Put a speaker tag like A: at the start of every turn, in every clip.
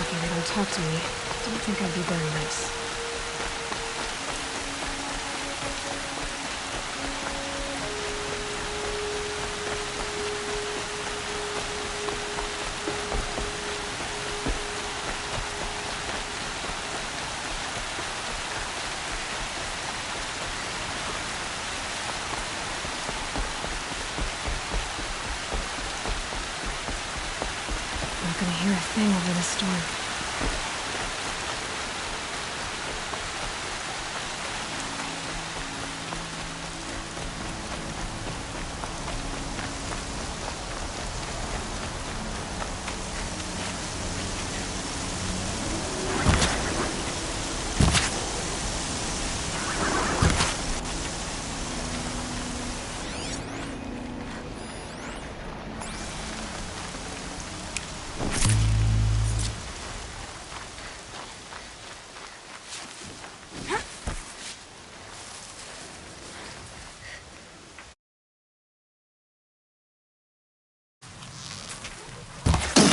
A: Okay, they don't talk to me. Don't think I'd be very nice. Not gonna hear a thing over the storm.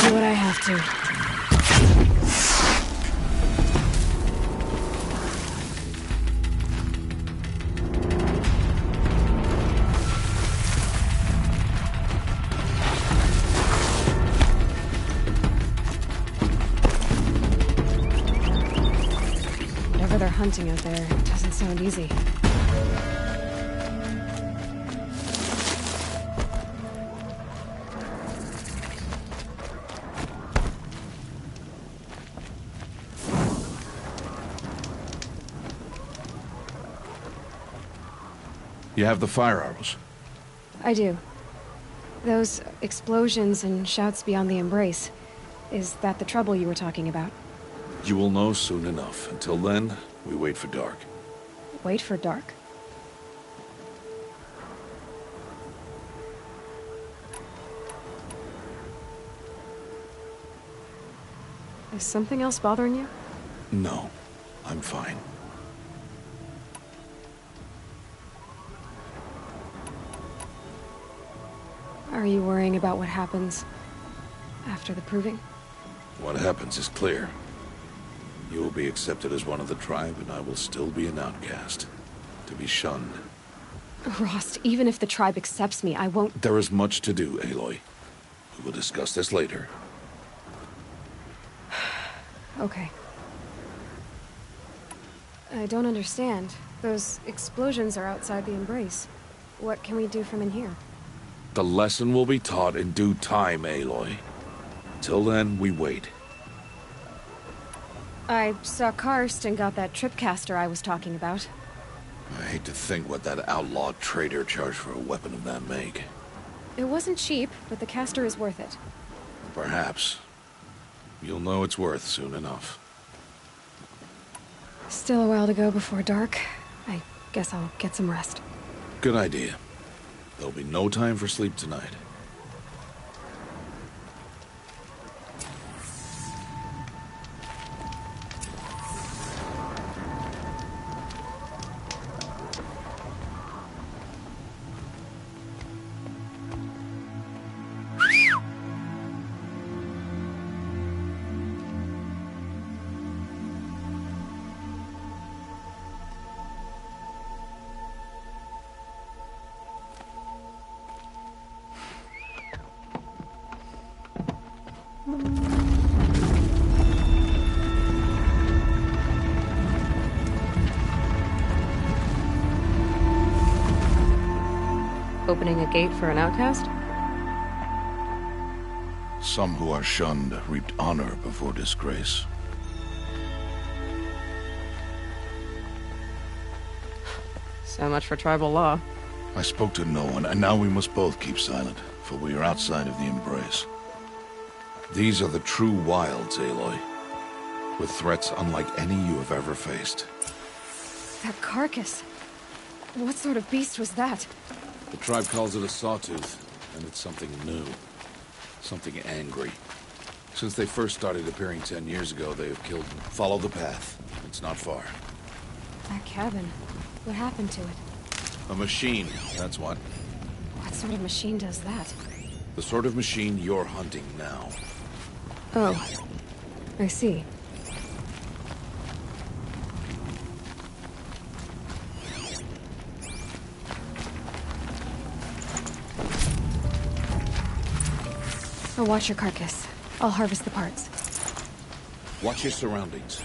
A: Do what I have to. Whatever they're hunting out there doesn't sound easy.
B: You have the fire arrows.
A: I do. Those explosions and shouts beyond the embrace. Is that the trouble you were talking about?
B: You will know soon enough. Until then, we wait for dark.
A: Wait for dark? Is something else bothering you?
B: No, I'm fine.
A: Are you worrying about what happens after the proving?
B: What happens is clear. You will be accepted as one of the tribe, and I will still be an outcast. To be shunned.
A: Rost, even if the tribe accepts me, I won't...
B: There is much to do, Aloy. We will discuss this later.
A: Okay. I don't understand. Those explosions are outside the embrace. What can we do from in here?
B: The lesson will be taught in due time, Aloy. Till then, we wait.
A: I saw Karst and got that tripcaster I was talking about.
B: I hate to think what that outlawed trader charged for a weapon of that make.
A: It wasn't cheap, but the caster is worth it.
B: Perhaps. You'll know it's worth soon enough.
A: Still a while to go before dark. I guess I'll get some rest.
B: Good idea. There'll be no time for sleep tonight.
A: Opening a gate for an outcast?
B: Some who are shunned reaped honor before disgrace.
A: So much for tribal law.
B: I spoke to no one, and now we must both keep silent, for we are outside of the embrace. These are the true wilds, Aloy, with threats unlike any you have ever faced.
A: That carcass. What sort of beast was that?
B: The tribe calls it a sawtooth, and it's something new. Something angry. Since they first started appearing 10 years ago, they have killed them. Follow the path. It's not far.
A: That cabin. What happened to it?
B: A machine, that's what.
A: What sort of machine does that?
B: The sort of machine you're hunting now.
A: Oh. I see. I'll watch your carcass. I'll harvest the parts.
B: Watch your surroundings.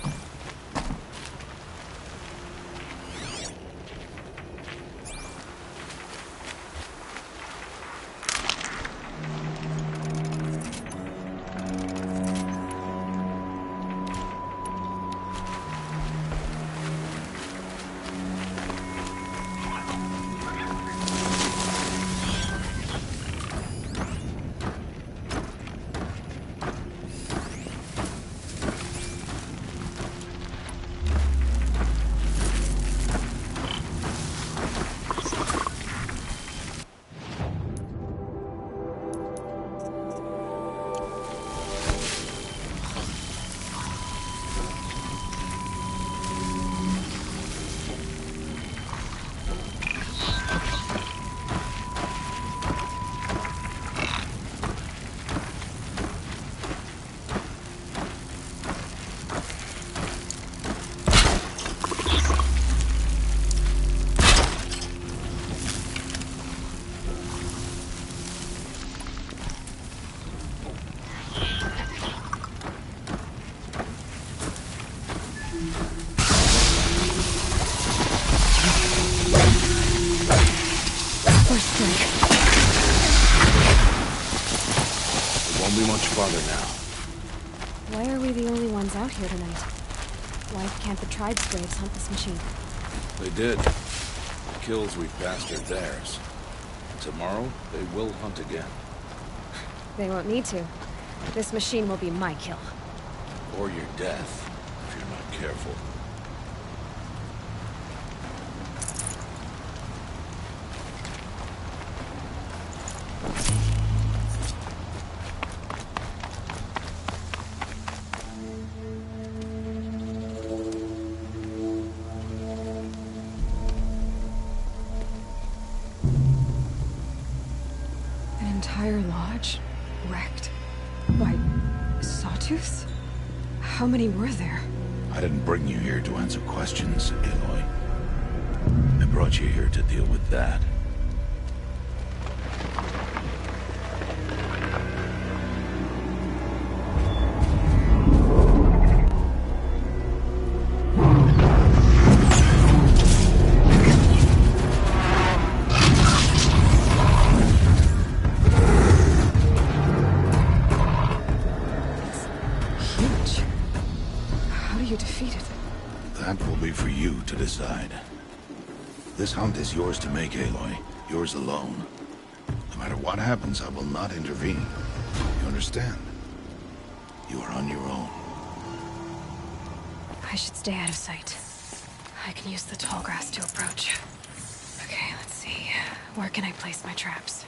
B: Won't be much farther now.
A: Why are we the only ones out here tonight? Why can't the tribe's braves hunt this machine?
B: They did. The kills we passed are theirs. Tomorrow, they will hunt again.
A: They won't need to. This machine will be my kill.
B: Or your death, if you're not careful.
A: An entire lodge? Wrecked? By sawtooths? How many were there?
B: I didn't bring you here to answer questions, Aloy. I brought you here to deal with that. That will be for you to decide. This hunt is yours to make, Aloy. Yours alone. No matter what happens, I will not intervene. You understand? You are on your own.
A: I should stay out of sight. I can use the tall grass to approach. Okay, let's see. Where can I place my traps?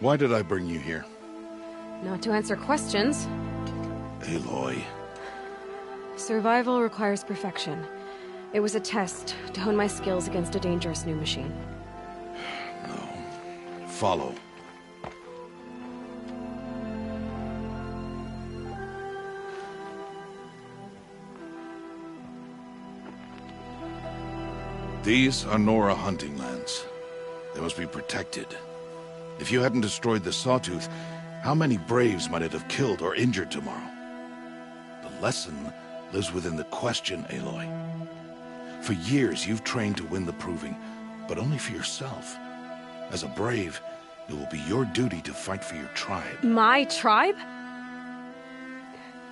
B: Why did I bring you here?
A: Not to answer questions.
B: Aloy.
A: Survival requires perfection. It was a test to hone my skills against a dangerous new machine.
B: No. Follow. These are Nora hunting lands. They must be protected. If you hadn't destroyed the Sawtooth, how many Braves might it have killed or injured tomorrow? The lesson lives within the question, Aloy. For years, you've trained to win the Proving, but only for yourself. As a Brave, it will be your duty to fight for your tribe.
A: My tribe?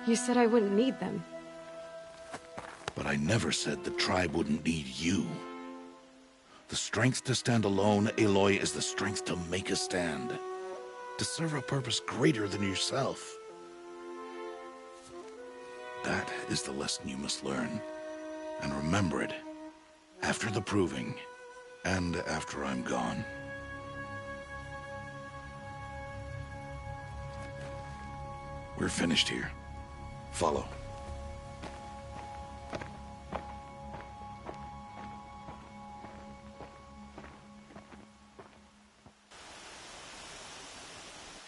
A: You said I wouldn't need them.
B: But I never said the tribe wouldn't need you. The strength to stand alone, Aloy, is the strength to make a stand. To serve a purpose greater than yourself. That is the lesson you must learn. And remember it. After the Proving. And after I'm gone. We're finished here. Follow.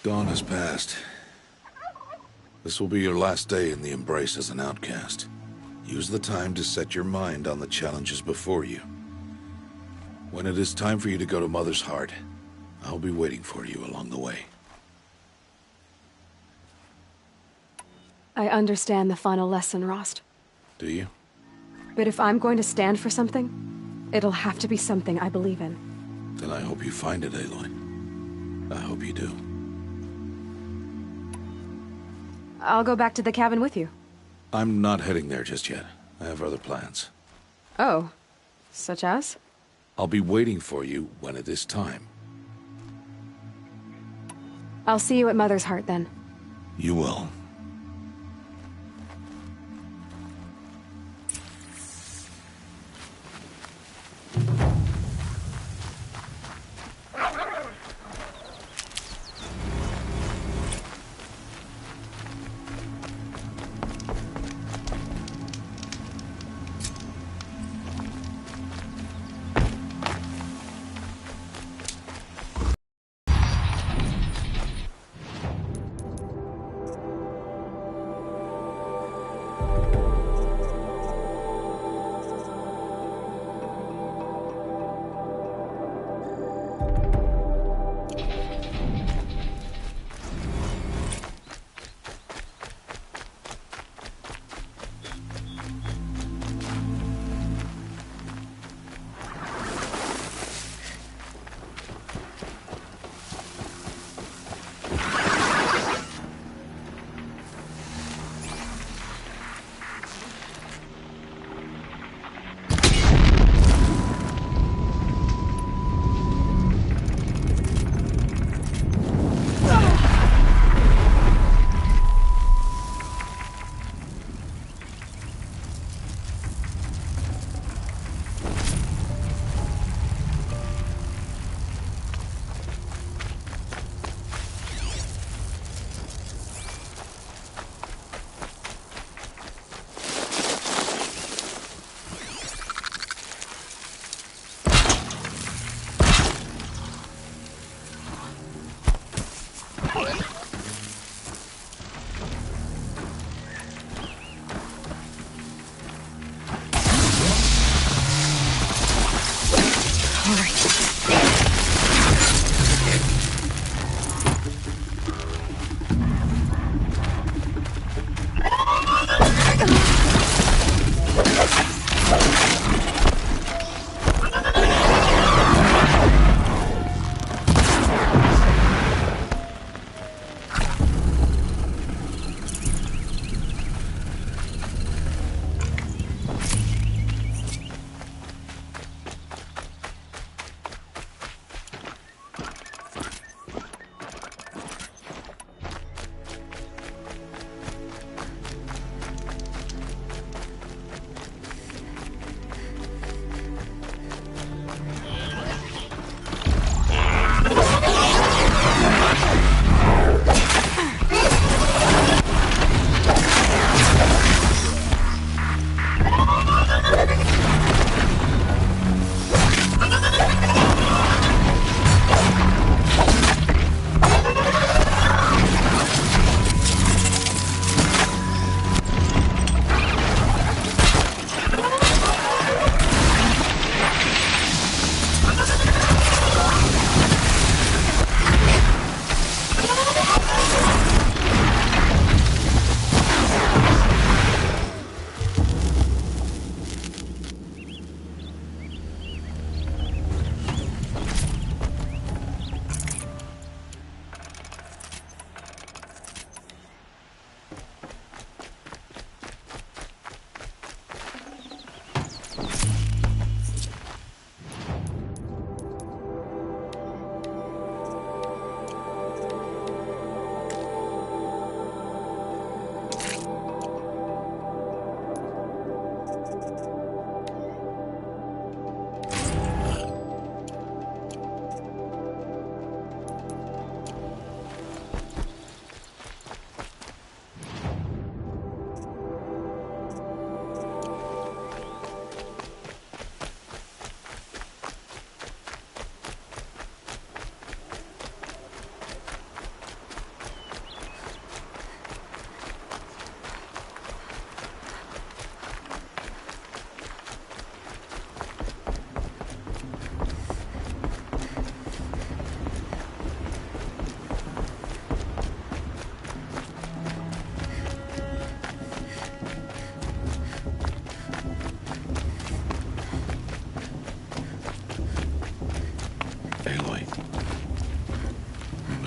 B: Dawn has passed. This will be your last day in the Embrace as an outcast. Use the time to set your mind on the challenges before you. When it is time for you to go to Mother's Heart, I'll be waiting for you along the way.
A: I understand the final lesson, Rost.
B: Do you?
A: But if I'm going to stand for something, it'll have to be something I believe in.
B: Then I hope you find it, Aloy. I hope you do.
A: I'll go back to the cabin with you.
B: I'm not heading there just yet. I have other plans.
A: Oh. Such as?
B: I'll be waiting for you when it is time.
A: I'll see you at Mother's Heart, then.
B: You will.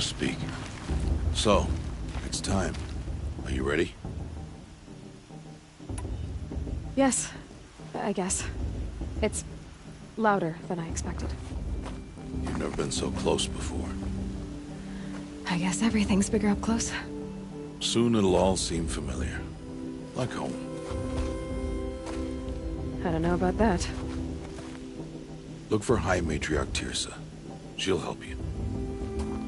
B: speak. So, it's time. Are you ready?
A: Yes, I guess. It's louder than I expected.
B: You've never been so close before.
A: I guess everything's bigger up close.
B: Soon it'll all seem familiar. Like home.
A: I don't know about that.
B: Look for High Matriarch Tirsa. She'll help you.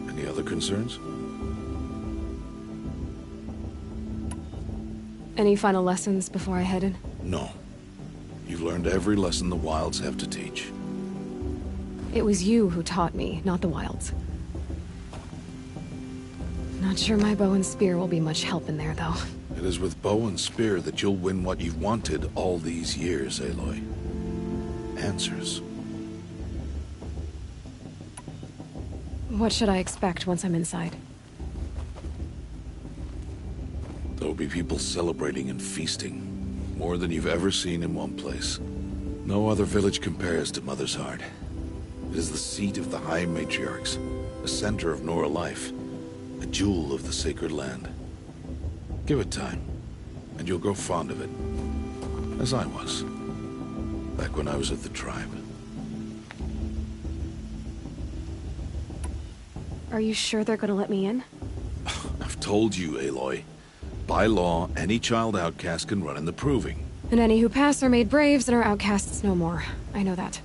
B: Any other concerns?
A: Any final lessons before I head in?
B: No. You've learned every lesson the Wilds have to teach.
A: It was you who taught me, not the Wilds. Not sure my bow and spear will be much help in there, though.
B: It is with bow and spear that you'll win what you've wanted all these years, Aloy. Answers.
A: What should I expect once I'm inside?
B: There'll be people celebrating and feasting. More than you've ever seen in one place. No other village compares to Mother's Heart. It is the seat of the High Matriarchs, a center of Nora life, a jewel of the sacred land. Give it time, and you'll grow fond of it. As I was, back when I was at the tribe.
A: Are you sure they're gonna let me in?
B: I've told you, Aloy. By law, any child outcast can run in the Proving.
A: And any who pass are made braves and are outcasts no more. I know that.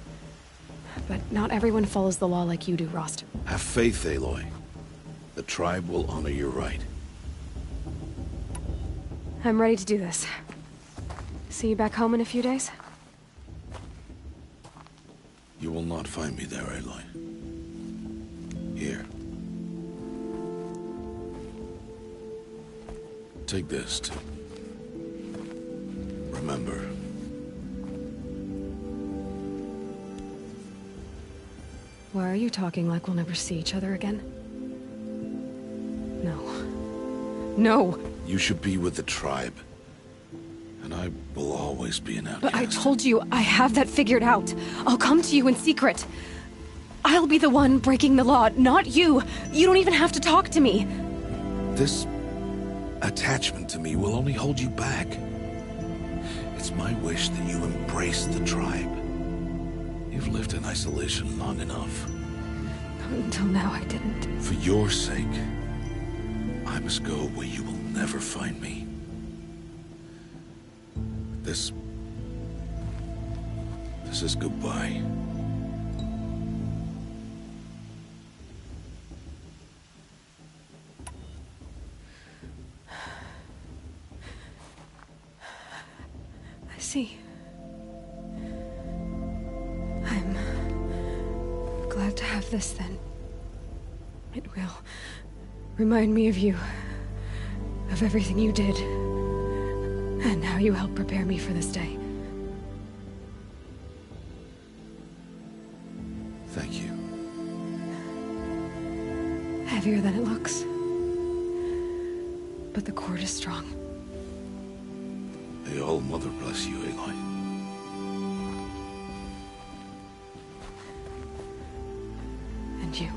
A: But not everyone follows the law like you do, Rost.
B: Have faith, Aloy. The tribe will honor your right.
A: I'm ready to do this. See you back home in a few days?
B: You will not find me there, Aloy. Here. Take this to remember.
A: Why are you talking like we'll never see each other again? No. No!
B: You should be with the tribe. And I will always be an outcast.
A: But I told you, I have that figured out. I'll come to you in secret. I'll be the one breaking the law, not you. You don't even have to talk to me.
B: This attachment to me will only hold you back. It's my wish that you embrace the tribe. You've lived in isolation long enough.
A: Until now, I didn't.
B: For your sake, I must go where you will never find me. This is goodbye.
A: I see. I'm glad to have this then. It will remind me of you, of everything you did, and how you helped prepare me for this day.
B: Thank you.
A: Heavier than it looks. But the cord is strong.
B: May all Mother bless you, Aloy.
A: And you.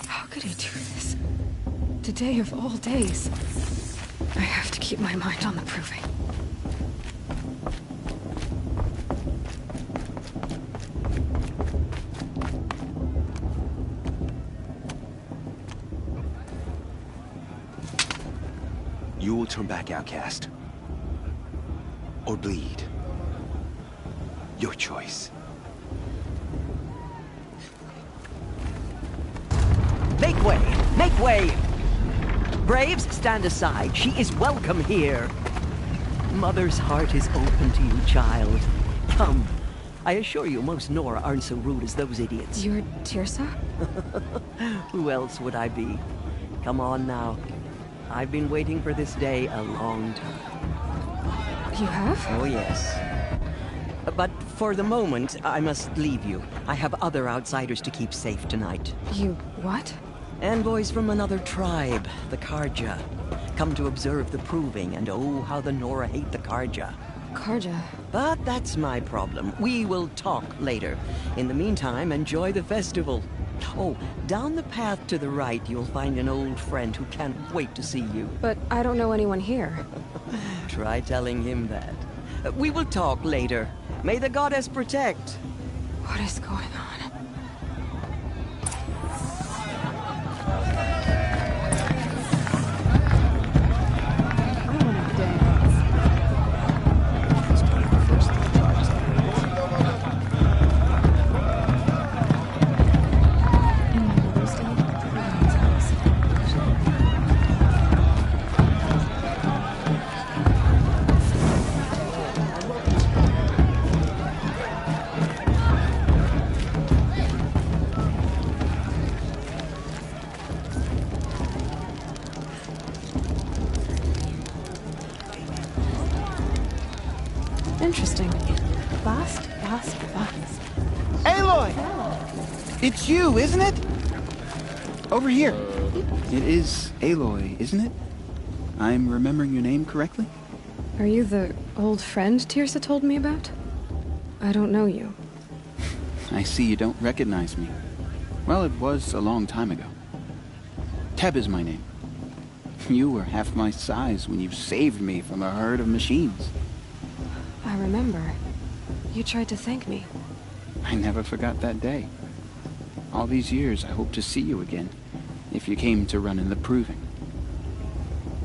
A: How could he do this? Today of all days. I have to keep my mind on the Proving.
C: You will turn back, outcast. Or bleed. Your choice.
D: Make way! Make way! Braves, stand aside. She is welcome here. Mother's heart is open to you, child. Come. I assure you, most Nora aren't so rude as those idiots.
A: You're Tirsa?
D: Who else would I be? Come on now. I've been waiting for this day a long time.
A: You have?
D: Oh, yes. But for the moment, I must leave you. I have other outsiders to keep safe tonight.
A: You what?
D: Envoys from another tribe, the Karja. come to observe the proving, and oh, how the Nora hate the Karja.
A: Karja.
D: But that's my problem. We will talk later. In the meantime, enjoy the festival. Oh, down the path to the right, you'll find an old friend who can't wait to see you.
A: But I don't know anyone here.
D: Try telling him that. We will talk later. May the goddess protect.
A: What is going on? Interesting. Fast.
E: Aloy! It's you, isn't it? Over here. It is Aloy, isn't it? I'm remembering your name correctly?
A: Are you the old friend Tirsa told me about? I don't know you.
E: I see you don't recognize me. Well, it was a long time ago. Teb is my name. You were half my size when you saved me from a herd of machines.
A: I remember. You tried to thank me.
E: I never forgot that day. All these years, I hope to see you again, if you came to run in the proving.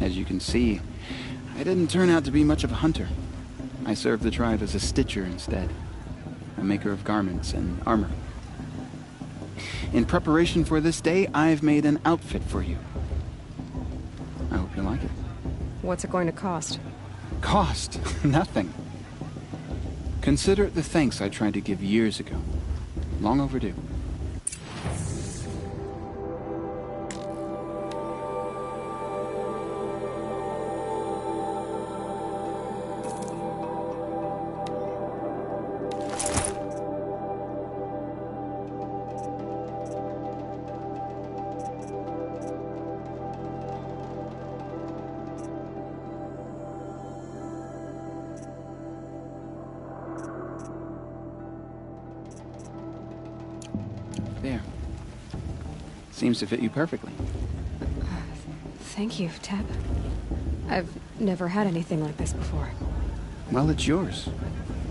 E: As you can see, I didn't turn out to be much of a hunter. I served the tribe as a stitcher instead, a maker of garments and armor. In preparation for this day, I've made an outfit for you. I hope you like it.
A: What's it going to cost?
E: Cost? Nothing. Consider it the thanks I tried to give years ago. Long overdue. There. Seems to fit you perfectly.
A: Thank you, Teb. I've never had anything like this before.
E: Well, it's yours.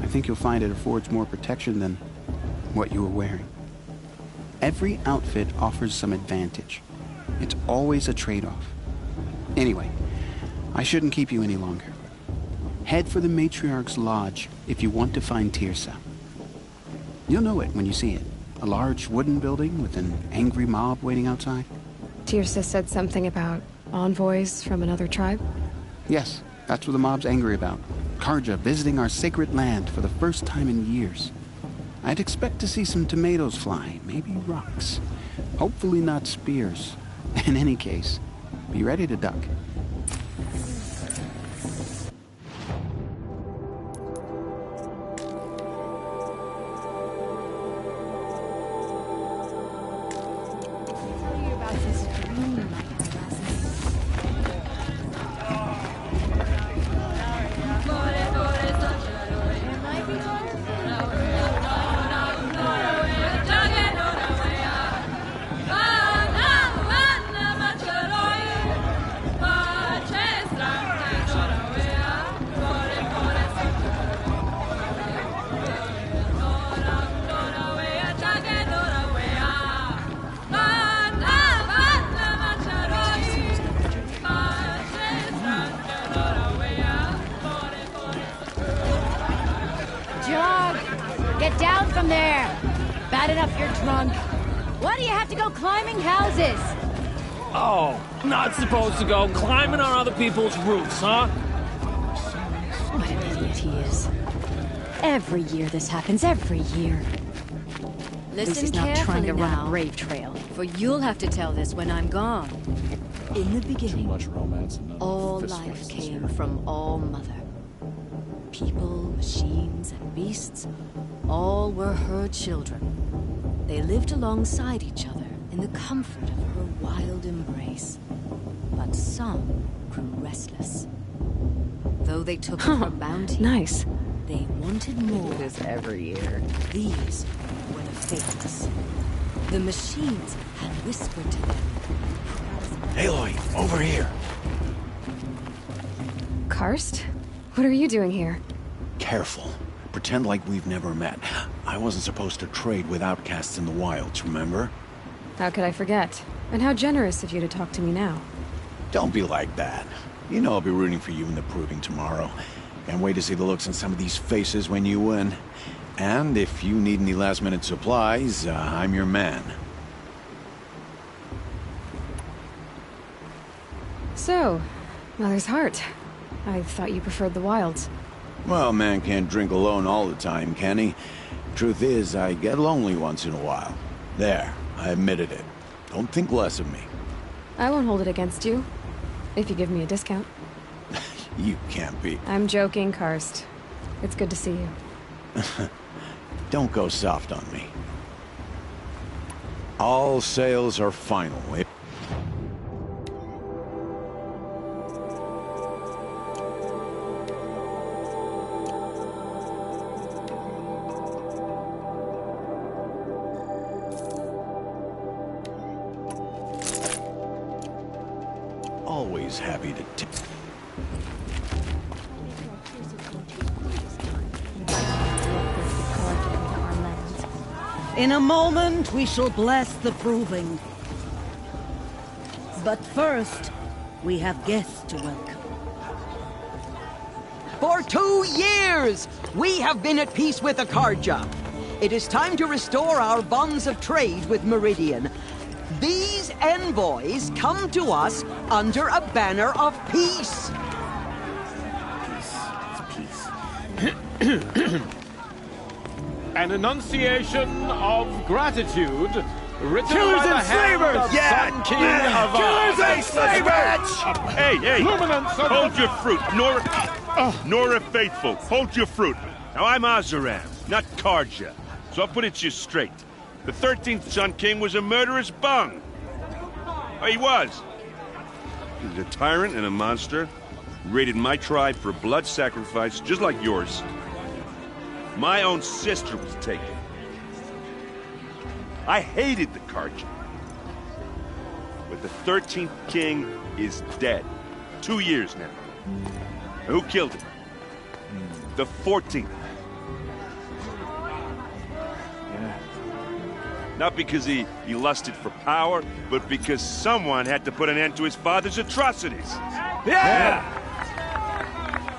E: I think you'll find it affords more protection than what you were wearing. Every outfit offers some advantage. It's always a trade-off. Anyway, I shouldn't keep you any longer. Head for the Matriarch's Lodge if you want to find Tirsa. You'll know it when you see it. A large wooden building with an angry mob waiting outside.
A: Tirsa said something about envoys from another tribe?
E: Yes, that's what the mob's angry about. Karja visiting our sacred land for the first time in years. I'd expect to see some tomatoes fly, maybe rocks. Hopefully not spears. In any case, be ready to duck.
F: Get down from there! Bad enough you're drunk. Why do you have to go climbing houses?
G: Oh, not supposed to go climbing on other people's roofs, huh?
F: What an idiot he is. Every year this happens, every year.
H: Listen
F: Lucy's not trying to
H: carefully
F: run
H: now,
F: a brave trail.
H: for you'll have to tell this when I'm gone. In the beginning, all life came from All Mother. People, machines, and beasts, all were her children. They lived alongside each other, in the comfort of her wild embrace. But some grew restless. Though they took her bounty,
A: Nice.
H: they wanted more.
D: This every year.
H: These were the faithless. The machines had whispered to them.
C: Aloy, over here.
A: Karst? What are you doing here?
I: Careful. Pretend like we've never met. I wasn't supposed to trade with outcasts in the wilds, remember?
A: How could I forget? And how generous of you to talk to me now.
I: Don't be like that. You know I'll be rooting for you in the proving tomorrow. Can't wait to see the looks on some of these faces when you win. And if you need any last-minute supplies, I'm your man.
A: So, Mother's Heart. I thought you preferred the wilds.
I: Well, man can't drink alone all the time, can he? Truth is, I get lonely once in a while. There, I admitted it. Don't think less of me.
A: I won't hold it against you. If you give me a discount.
I: You can't be.
A: I'm joking, Karst. It's good to see you.
I: Don't go soft on me. All sales are final. Always happy to tip.
J: In a moment, we shall bless the proving. But first, we have guests to welcome.
D: For 2 years, we have been at peace with Akarja. It is time to restore our bonds of trade with Meridian. These envoys come to us under a banner of peace.
G: An enunciation of gratitude written
C: Killers
G: by the
C: and
G: hand
C: slavers!
G: of
C: Yeah!
G: Sun King of
C: Killers and slavers!
K: Hey, hey!
G: Luminance of
K: Hold your fruit, Nora Faithful. Hold your fruit. Now I'm Azaram, not Karja. So I'll put it to you straight. The 13th Sun King was a murderous bung. Oh, he was. He was a tyrant and a monster. Raided my tribe for blood sacrifice, just like yours. My own sister was taken. I hated the Karja. But the 13th king is dead. 2 years now. Who killed him? The 14th. Not because he lusted for power, but because someone had to put an end to his father's atrocities.
C: Yeah!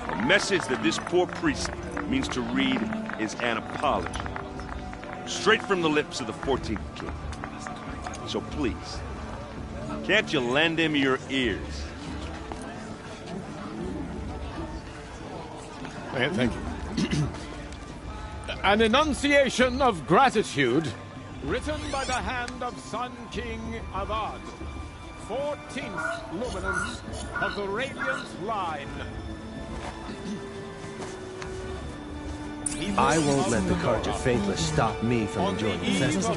K: The message that this poor priest means to read is an apology. Straight from the lips of the 14th king. So please, can't you lend him your ears?
G: Thank you. An enunciation of gratitude written by the hand of Sun King Avad, 14th luminance of the Radiant Line.
C: I won't let the Karja Faithless stop me from enjoying the festival.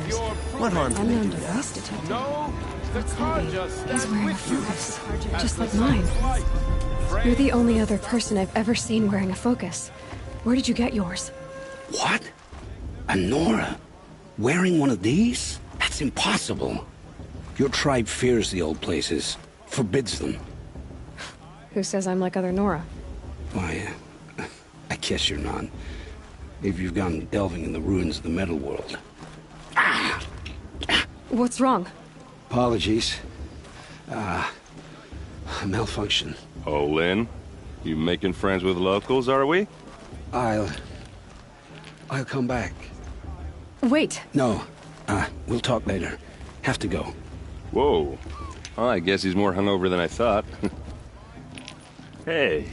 C: What harm can they
A: Unknown
C: do
A: device
C: that?
A: detected.
G: No, the Karja
A: He's
G: stand
A: wearing a
G: with you.
A: focus, just like mine. You're the only other person I've ever seen wearing a focus. Where did you get yours?
L: What? A Nora? Wearing one of these? That's impossible. Your tribe fears the old places, forbids them.
A: Who says I'm like other Nora?
L: Why, I guess you're not. If you've gone delving in the ruins of the metal world.
A: What's wrong?
L: Apologies. A malfunction.
K: Oh, Lynn, you making friends with locals, are we?
L: I'll come back.
A: Wait.
L: No, we'll talk later. Have to go.
K: Whoa. Well, I guess he's more hungover than I thought. Hey,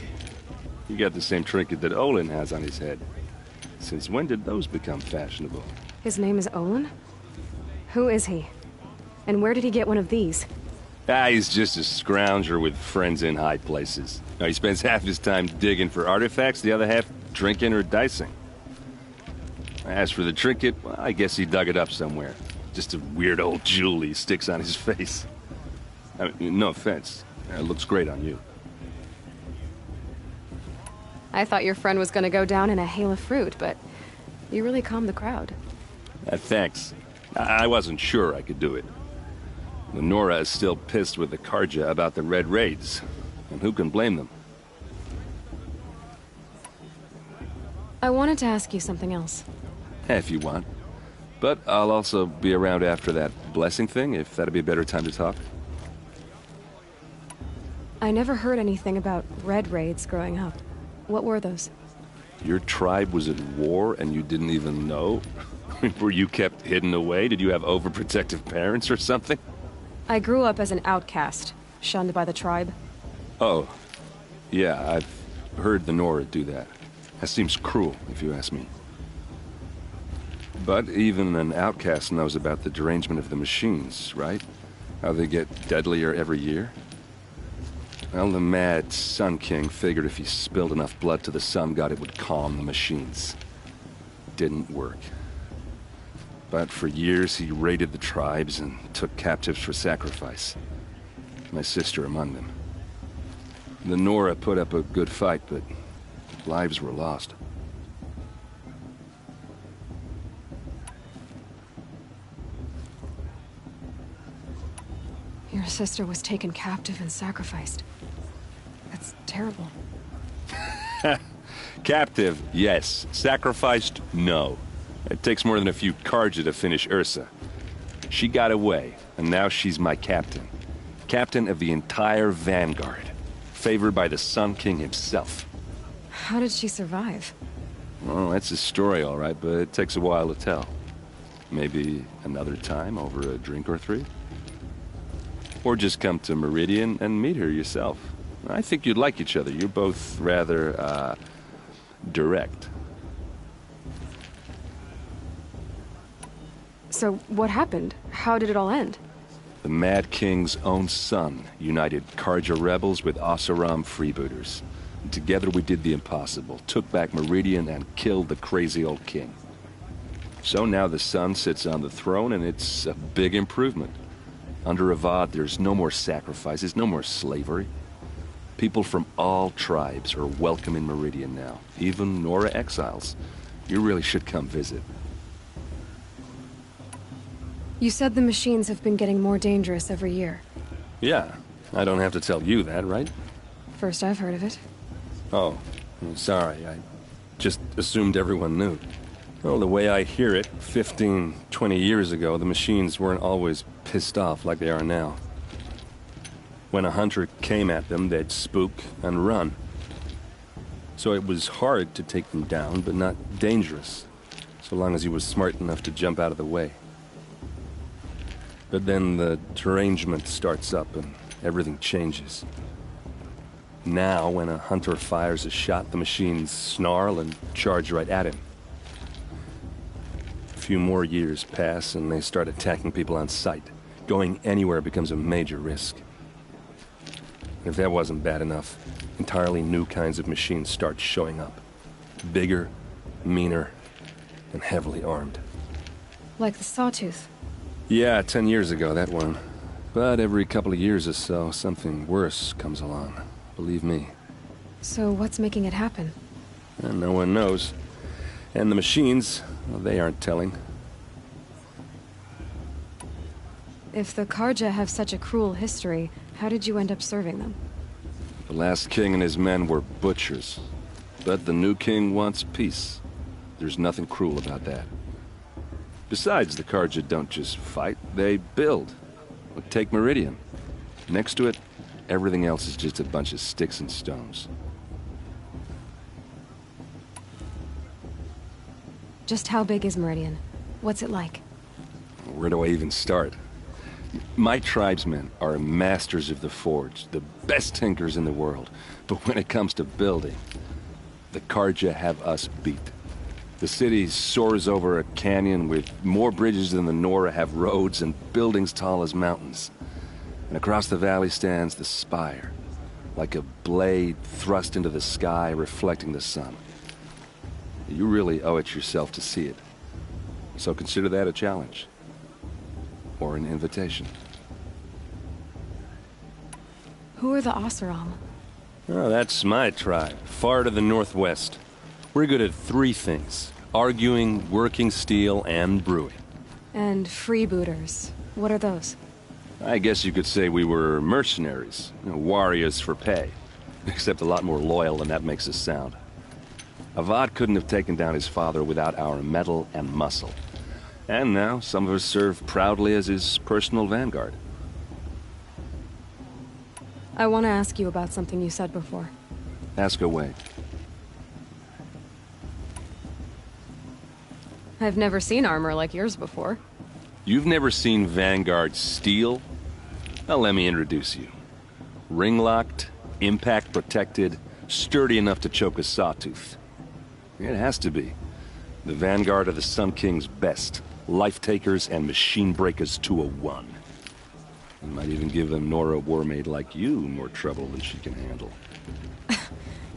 K: you got the same trinket that Olin has on his head. Since when did those become fashionable?
A: His name is Olin? Who is he? And where did he get one of these?
K: He's just a scrounger with friends in high places. Now, he spends half his time digging for artifacts, the other half drinking or dicing. As for the trinket, well, I guess he dug it up somewhere.
M: Just a weird old jewel he sticks on his face. I mean, no offense. It looks great on you.
A: I thought your friend was gonna go down in a hail of fruit, but you really calmed the crowd.
M: Thanks. I wasn't sure I could do it. Nora is still pissed with the Karja about the Red Raids, and who can blame them?
A: I wanted to ask you something else.
M: If you want. But I'll also be around after that blessing thing, if that'd be a better time to talk.
A: I never heard anything about Red Raids growing up. What were those?
M: Your tribe was at war and you didn't even know? Were you kept hidden away? Did you have overprotective parents or something?
A: I grew up as an outcast, shunned by the tribe.
M: Oh. Yeah, I've heard the Nora do that. That seems cruel, if you ask me. But even an outcast knows about the derangement of the machines, right? How they get deadlier every year? Well, the mad Sun King figured if he spilled enough blood to the Sun God, it would calm the machines. Didn't work. But for years, he raided the tribes and took captives for sacrifice. My sister among them. The Nora put up a good fight, but lives were lost.
A: Your sister was taken captive and sacrificed. That's terrible.
M: Captive, yes. Sacrificed, no. It takes more than a few Karja to finish Ursa. She got away, and now she's my captain. Captain of the entire Vanguard. Favored by the Sun King himself.
A: How did she survive?
M: Well, that's a story, all right, but it takes a while to tell. Maybe another time over a drink or three? Or just come to Meridian and meet her yourself. I think you'd like each other. You're both rather, direct.
A: So, what happened? How did it all end?
M: The Mad King's own son united Karja rebels with Oseram freebooters. And together we did the impossible, took back Meridian and killed the crazy old king. So now the son sits on the throne and it's a big improvement. Under Avad, there's no more sacrifices, no more slavery. People from all tribes are welcome in Meridian now, even Nora exiles. You really should come visit.
A: You said the machines have been getting more dangerous every year.
M: Yeah, I don't have to tell you that, right?
A: First I've heard of it.
M: Oh, I'm sorry. I just assumed everyone knew. Well, the way I hear it, 15, 20 years ago, the machines weren't always pissed off like they are now. When a hunter came at them, they'd spook and run. So it was hard to take them down, but not dangerous, so long as he was smart enough to jump out of the way. But then the derangement starts up and everything changes. Now, when a hunter fires a shot, the machines snarl and charge right at him. A few more years pass and they start attacking people on sight. Going anywhere becomes a major risk. If that wasn't bad enough, entirely new kinds of machines start showing up. Bigger, meaner, and heavily armed.
A: Like the Sawtooth.
M: Yeah, 10 years ago, that one. But every couple of years or so, something worse comes along. Believe me.
A: So what's making it happen?
M: And no one knows. And the machines, well, they aren't telling.
A: If the Karja have such a cruel history, how did you end up serving them?
M: The last king and his men were butchers. But the new king wants peace. There's nothing cruel about that. Besides, the Karja don't just fight, they build. Take Meridian. Next to it, everything else is just a bunch of sticks and stones.
A: Just how big is Meridian? What's it like?
M: Where do I even start? My tribesmen are masters of the forge, the best tinkers in the world. But when it comes to building, the Karja have us beat. The city soars over a canyon with more bridges than the Nora have roads and buildings tall as mountains. And across the valley stands the spire, like a blade thrust into the sky reflecting the sun. You really owe it yourself to see it. So consider that a challenge. or an invitation.
A: Who are the Oseram?
M: Oh, that's my tribe, far to the northwest. We're good at 3 things: arguing, working steel, and brewing.
A: And freebooters. What are those?
M: I guess you could say we were mercenaries, warriors for pay. Except a lot more loyal than that makes us sound. Avad couldn't have taken down his father without our metal and muscle. And now, some of us serve proudly as his personal vanguard.
A: I want to ask you about something you said before.
M: Ask away.
A: I've never seen armor like yours before.
M: You've never seen Vanguard steel? Well, let me introduce you. Ring-locked, impact-protected, sturdy enough to choke a sawtooth. It has to be. The Vanguard of the Sun King's best. Life-takers and machine-breakers to a 1. You might even give them Nora Warmaid like you more trouble than she can handle.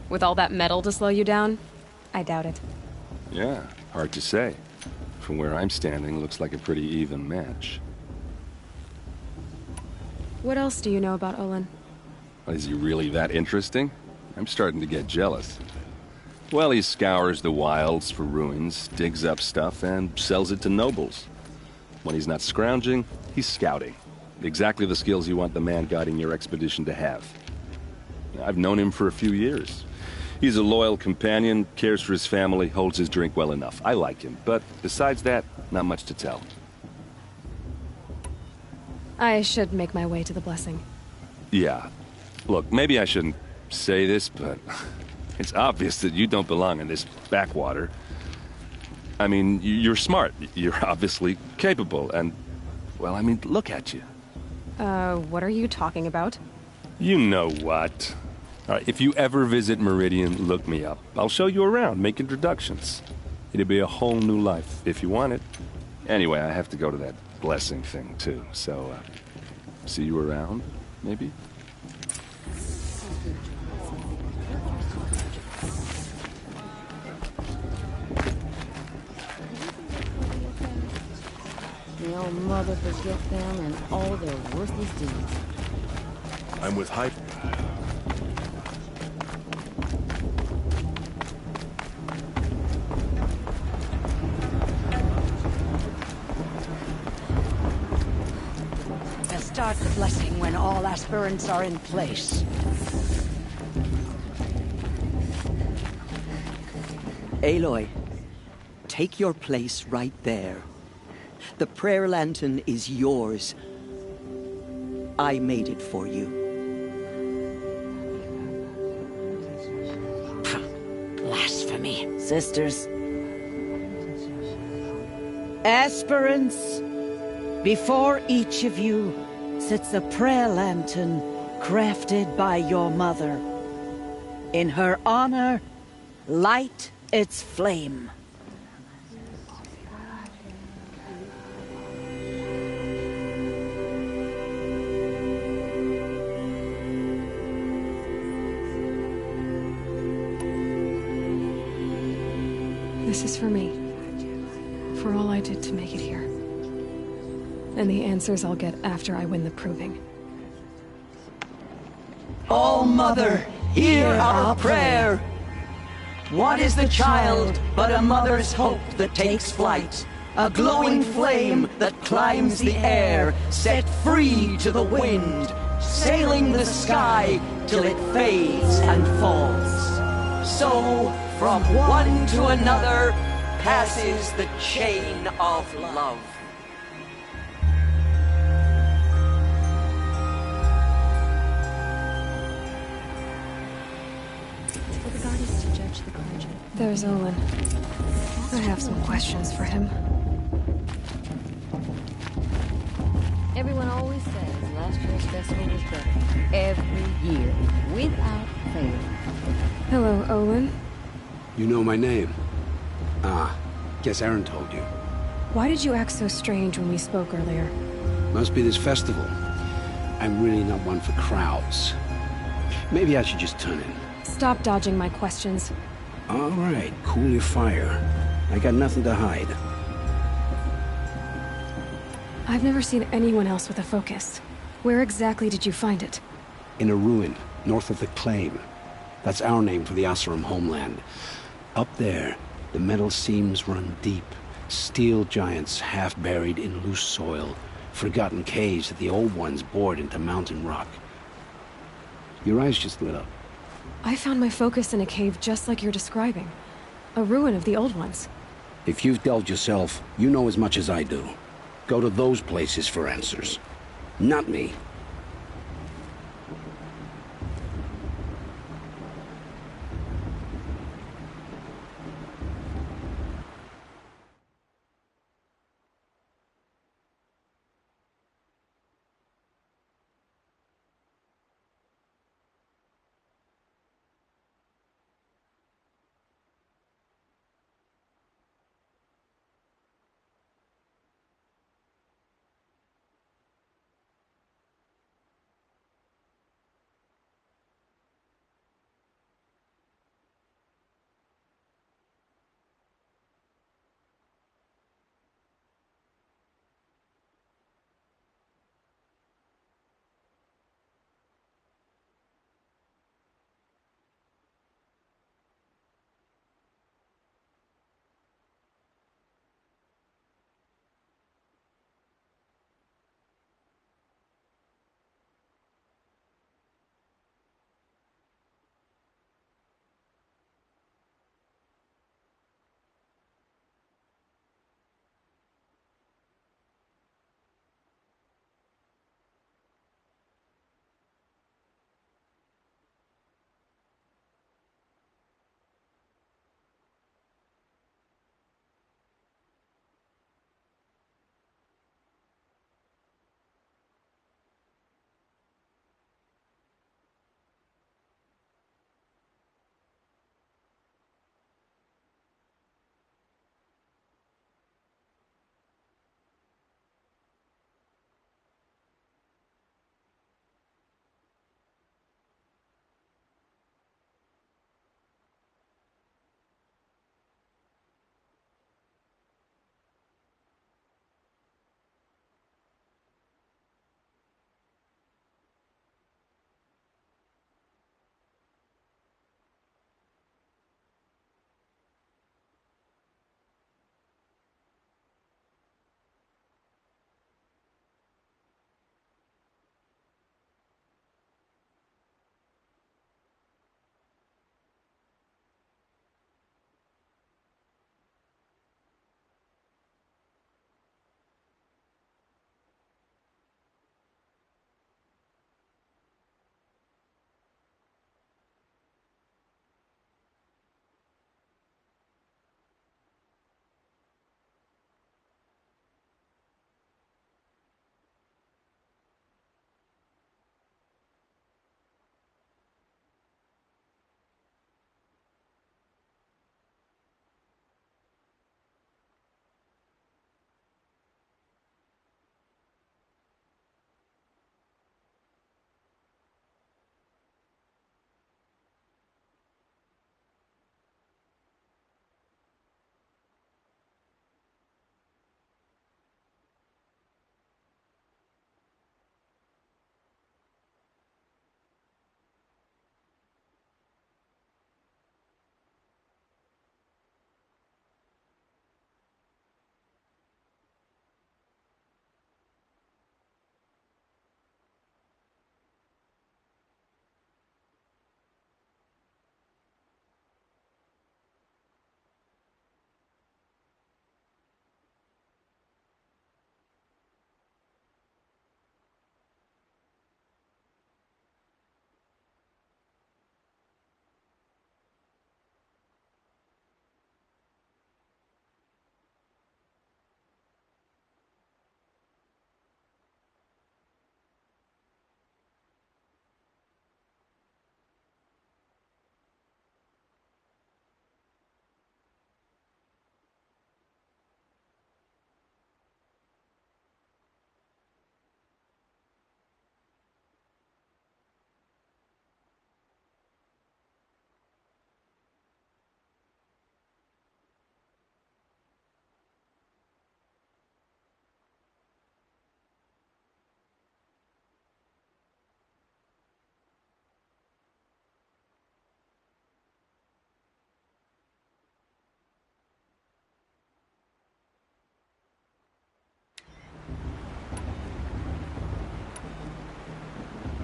A: With all that metal to slow you down? I doubt it.
M: Yeah, hard to say. From where I'm standing, looks like a pretty even match.
A: What else do you know about Olin?
M: Is he really that interesting? I'm starting to get jealous. Well, he scours the wilds for ruins, digs up stuff, and sells it to nobles. When he's not scrounging, he's scouting. Exactly the skills you want the man guiding your expedition to have. I've known him for a few years. He's a loyal companion, cares for his family, holds his drink well enough. I like him, but besides that, not much to tell.
A: I should make my way to the blessing.
M: Yeah. Look, maybe I shouldn't say this, but it's obvious that you don't belong in this backwater. I mean, you're smart. You're obviously capable, and, well, I mean, look at you.
A: What are you talking about?
M: You know what. All right, if you ever visit Meridian, look me up. I'll show you around, make introductions. It'll be a whole new life, if you want it. Anyway, I have to go to that blessing thing, too, so, see you around, maybe?
H: Your mother forget them and all their worthless deeds.
K: I'm with Hype.
J: We'll start the blessing when all aspirants are in place.
D: Aloy, take your place right there. The prayer lantern is yours. I made it for you.
J: Blasphemy. Sisters. Aspirants, before each of you sits a prayer lantern crafted by your mother. In her honor, light its flame.
A: This is for me. For all I did to make it here. And the answers I'll get after I win the proving.
D: All Mother, hear our prayer. What is the child but a mother's hope that takes flight? A glowing flame that climbs the air, set free to the wind, sailing the sky till it fades and falls. So, from one to another, passes the chain of love.
F: For the goddess to judge the clergy.
A: There's Olin. I have some questions for him.
H: Everyone always says last year's festival was better. Every year, without fail.
A: Hello, Olin.
L: You know my name? Ah, guess Aaron told you.
A: Why did you act so strange when we spoke earlier?
L: Must be this festival. I'm really not one for crowds. Maybe I should just turn in.
A: Stop dodging my questions.
L: All right, cool your fire. I got nothing to hide.
A: I've never seen anyone else with a focus. Where exactly did you find it?
L: In a ruin, north of the Claim. That's our name for the Oseram homeland. Up there, the metal seams run deep. Steel giants half buried in loose soil. Forgotten caves that the old ones bored into mountain rock. Your eyes just lit up.
A: I found my focus in a cave just like you're describing. A ruin of the old ones.
L: If you've delved yourself, you know as much as I do. Go to those places for answers. Not me.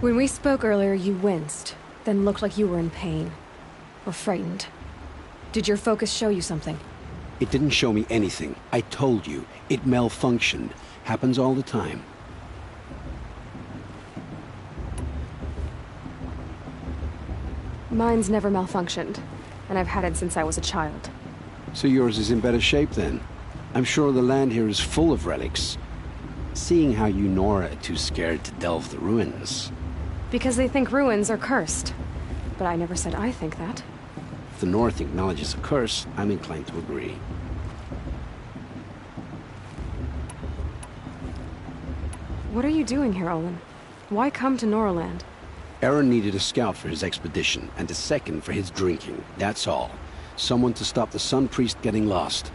A: When we spoke earlier, you winced, then looked like you were in pain. Or frightened. Did your focus show you something?
L: It didn't show me anything. I told you. It malfunctioned. Happens all the time.
A: Mine's never malfunctioned, and I've had it since I was a child.
L: So yours is in better shape then? I'm sure the land here is full of relics. Seeing how you Nora are too scared to delve the ruins.
A: Because they think ruins are cursed. But I never said I think that.
L: If the North acknowledges a curse, I'm inclined to agree.
A: What are you doing here, Olin? Why come to Noraland?
L: Aaron needed a scout for his expedition, and a second for his drinking. That's all. Someone to stop the Sun Priest getting lost.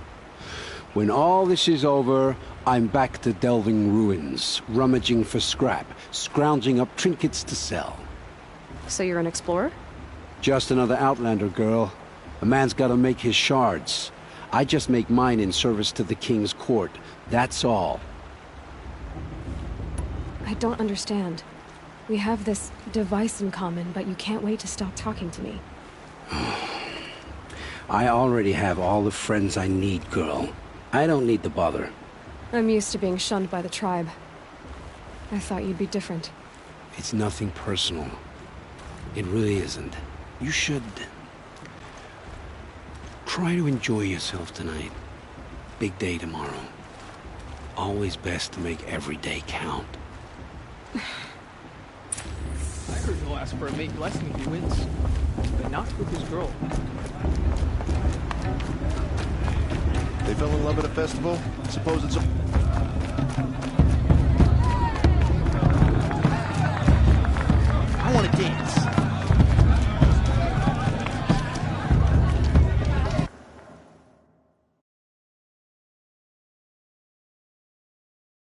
L: When all this is over, I'm back to delving ruins, rummaging for scrap, scrounging up trinkets to sell.
A: So you're an explorer?
L: Just another Outlander, girl. A man's gotta make his shards. I just make mine in service to the King's court. That's all.
A: I don't understand. We have this device in common, but you can't wait to stop talking to me.
L: I already have all the friends I need, girl. I don't need the bother.
A: I'm used to being shunned by the tribe. I thought you'd be different.
L: It's nothing personal. It really isn't. You should... try to enjoy yourself tonight. Big day tomorrow. Always best to make every day count.
N: I heard he'll ask for a mate blessing if he wins, but not with his girl.
O: They fell in love at a festival? Suppose it's a...
N: I want to dance.